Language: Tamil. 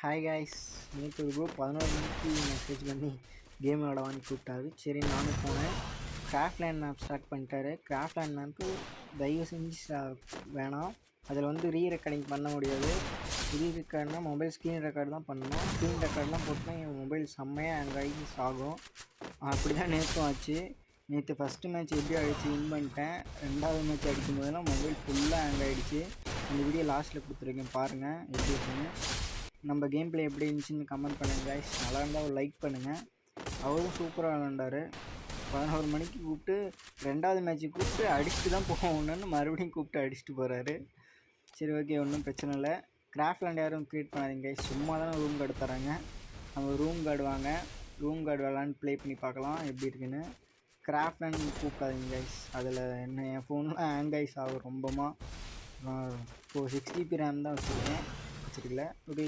ஹாய் காய்ஸ், நேற்று ஒரு ப்ரோ 11 மணிக்கு மெசேஜ் பண்ணி கேம் விளாடவான்னு கூப்பிட்டாரு. சரி நானும் போனேன். கிராஃப்ட்லேண்ட் மேப் ஸ்டார்ட் பண்ணிட்டாரு. கிராஃப்ட்லேண்ட் மேப்பு தயவு செஞ்சு வேணாம். அதில் வந்து ரெக்கார்டிங் பண்ண முடியாது. ரெக்கார்ட்னா மொபைல் ஸ்க்ரீன் ரெக்கார்டு தான் பண்ணணும். ஸ்க்ரீன் ரெக்கார்ட்லாம் போட்டுனா என் மொபைல் செம்மையாக ஆங்கி ஆகும். அப்படி தான் நேற்றும் ஆச்சு. நேற்று ஃபஸ்ட்டு மேட்ச் எப்படி ஆகிடுச்சு வின் பண்ணிட்டேன். ரெண்டாவது மேட்ச் அடிக்கும் போதெல்லாம் மொபைல் ஃபுல்லாக ஹேங் ஆகிடுச்சு. அந்த வீடியோ லாஸ்ட்டில் கொடுத்துருக்கேன், பாருங்கள் எப்படி இருக்குன்னு. நம்ம கேம் பிளே எப்படி இருந்துச்சுன்னு கமெண்ட் பண்ணுங்கள் கைஸ். நல்லா இருந்தால் ஒரு லைக் பண்ணுங்கள். அவரும் சூப்பராக விளாண்டார். 11 மணிக்கு கூப்பிட்டு ரெண்டாவது மேட்ச்சுக்கு கூப்பிட்டு அடிச்சுட்டு தான் போகணுன்னு மறுபடியும் கூப்பிட்டு அடிச்சுட்டு போகிறாரு. சரி ஓகே, ஒன்றும் பிரச்சனை இல்லை. கிராஃப்ட்லேண்ட் யாரும் க்ரியேட் பண்ணாதீங்க கைஸ். சும்மா தானே ரூம் கார்டு தராங்க. நம்ம ரூம் கார்டு வாங்க, ரூம் கார்டு விளாண்டு ப்ளே பண்ணி பார்க்கலாம் எப்படி இருக்குன்னு. கிராஃப்ட்லேண்ட் கூப்பிடாதீங்க கைஸ். அதில் என்ன என் ஃபோன்லாம் ஹேங் கைஸ் ஆகும் ரொம்பமாக. இப்போது 6 GB ரேம் தான் வச்சுருக்கேன். ஓகே.